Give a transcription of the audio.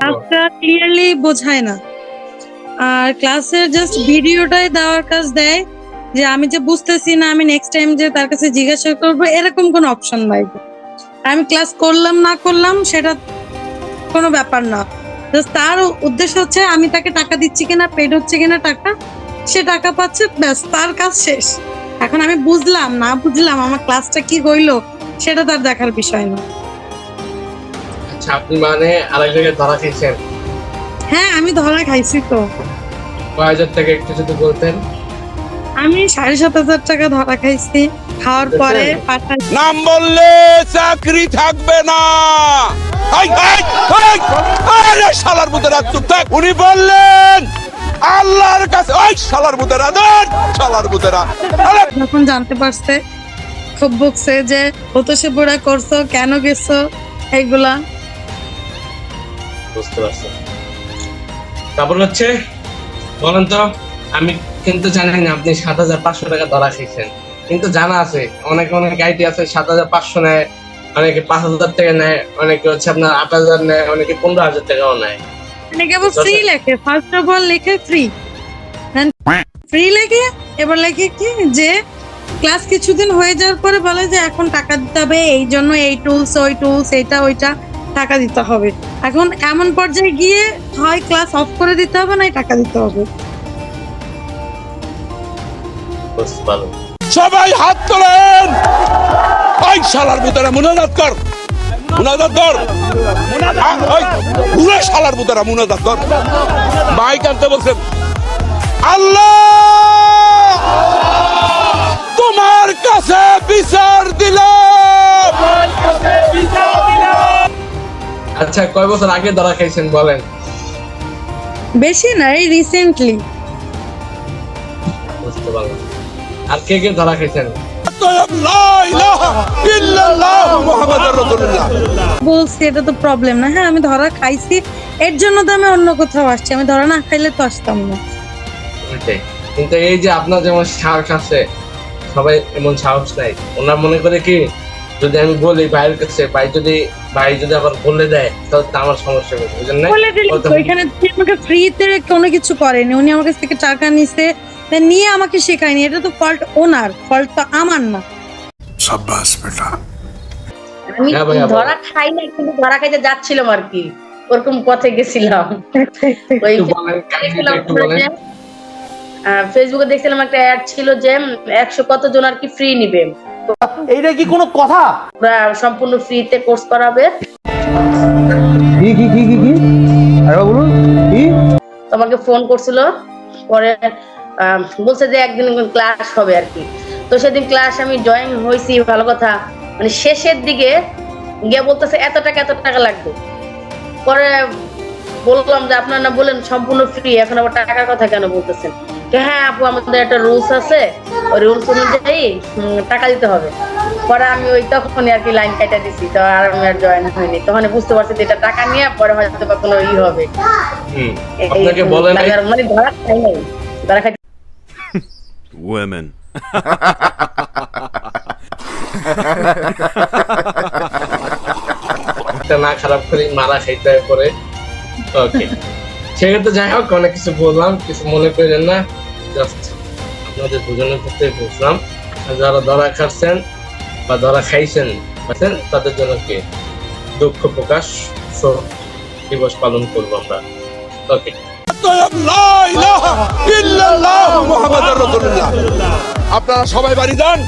ক্লাসটা ক্লিয়ারলি বোঝায় না, আর ক্লাসের জাস্ট ভিডিওটাই দেওয়ার কাজ দেয় যে আমি যে বুঝতেছি না আমি নেক্সট টাইম যে তার কাছে জিজ্ঞাসা করবো, এরকম কোনো অপশন নাই। আমি ক্লাস করলাম না করলাম সেটা কোনো ব্যাপার না, জাস্ট তার উদ্দেশ্য হচ্ছে আমি তাকে টাকা দিচ্ছি কিনা, পেড হচ্ছে কিনা টাকা, সে টাকা পাচ্ছে, ব্যাস তার কাজ শেষ। এখন আমি বুঝলাম না বুঝলাম আমার ক্লাসটা কি হইলো সেটা তার দেখার বিষয় না। আচ্ছা, আপনি মানে আরেক জায়গায় ধরা খেয়েছেন? হ্যাঁ, আমি ধরা খাইছি তো। কয় হাজার টাকা একটু যদি বলতেন। আমি 7,500 টাকা ধরা খাইছি, খাওয়ার পরে পাঠাই। নাম বললে চাকরি থাকবে না। শালার মুদেরা চুপ থাক। উনি বললেন আল্লাহর কাছে, ওই শালার মুদেরা ধর, শালার মুদেরা। যখন জানতে পারছে খুব বকছে যে হতোষে বুড়া করছো, কেন গেছো, এইগুলা। বুঝতে পারছি। তারপর হচ্ছে বলেন তো, আমি কিন্তু জানি না আপনি 7,500 টাকা ধরা খেয়েছেন, কিন্তু জানা আছে অনেকে অনেক আইটি আছে 7,500 নেয়, অনেকে 5,000 টাকা নেয়, অনেকে হচ্ছে আপনার 8,000 নেয়, অনেকে 15,000 টাকাও নেয়। মানে কেবল ফ্রি লেখে, ফার্স্ট অফ অল লেখে ফ্রি, ফ্রি লেখে। এবার লেখে কি যে ক্লাস কিছুদিন হয়ে যাওয়ার পরে বলে যে এখন টাকা দিতে হবে, এই জন্য এই টুলস ওই টুলস এইটা ওইটা টাকা দিতে হবে। এখন এমন পর্যায়ে গিয়ে হয় ক্লাস অফ করে দিতে হবে, নাই টাকা দিতে হবে। বুঝতে পারো। সবাই হাত তোলেন। ওই শালার মুদেরা মুনাজাত কর, মুনাজাত কর। ওই পুরো শালার মুদেরা মুনাজাত কর। মাইক আনতে বলছেন। আল্লাহ তোমার কাছে বিচার দিলাম। আচ্ছা, কয় বছর আগে ধরা খাইছেন বলেন? বেশি নাই, রিসেন্টলি। বুঝতে পারলাম। আর কে কে ধরা খাইছেন? বলছি এটা তো প্রবলেম না। হ্যাঁ, আমি ধরা খাইছি, এর জন্য তো আমি অন্য কোথাও আসছি, আমি ধরা না খাইলে তো আসতাম না। ওইটাই। কিন্তু এই যে আপনার যেমন সাহস আছে, সবাই এমন সাহস নাই। ওনার মনে করে কি, যদি আমি বলি ভাইয়ের কাছে, ভাই যদি আবার বলে দেয় তাহলে তো আমার সমস্যা হবে, বুঝলেন না? বলে দিলি তো, এখানে আমাকে ফ্রিতে কোনো কিছু করেনি, উনি আমার কাছ থেকে টাকা নিছে, নিয়ে আমাকে শেখায়নি। এটা তো ফল্ট ওনার, ফল্ট তো আমার না। शाबाश बेटा। আমি হ্যাঁ ভাইয়া, ধরা খাই না, কিন্তু ধরা খাইতে যাচ্ছিলাম আর কি, ওরকম পথে গেছিলাম। ওই একটু বলেন, কাহিনীটা একটু বলেন। ফেসবুকে দেখছিলাম একটা অ্যাড ছিল যে 100 কত জন আর কি ফ্রি নিবে, এইটা কি কোনো কথা? ওরা সম্পূর্ণ ফ্রিতে কোর্স করাবে। কি আরে বলুন কি? তোমাকে ফোন করছিল, পরে বলছে যে একদিন ক্লাস হবে আর কি। তো সেদিন ক্লাস আমি জয়েন হয়েছি, ভালো কথা, মানে শেষের দিকে গিয়ে বলতেছে এত টাকা লাগবে। পরে বললাম যে আপনার না বলেন সম্পূর্ণ ফ্রি, এখন আবার টাকার কথা কেন বলতেছেন? হ্যাঁ আপু, আমাদের একটা রুলস আছে, ওই রুলস অনুযায়ী টাকা দিতে হবে। পরে আমি ওই তখনই আর কি লাইন কাটা দিছি, তো আর আমি আর জয়েন হয়নি। তখন বুঝতে পারছি যে এটা টাকা নিয়ে পরে হয়তো বা কোনো হবে। আপনাকে বলেন মানে ধরা খাই নাই, ধরা খাই। Women. না খারাপ করে মারা খাইতে হয় পরে। ওকে, সেক্ষেত্রে যাই হোক, অনেক কিছু বললাম, কিছু মনে করেন না, জাস্ট আপনাদের দুজনের ক্ষেত্রে বুঝলাম। যারা ধরা খাচ্ছেন বা ধরা খাইছেন তাদের জন্য কি দুঃখ প্রকাশ দিবস পালন করবো আমরা। ওকে, আপনারা সবাই বাড়ি যান।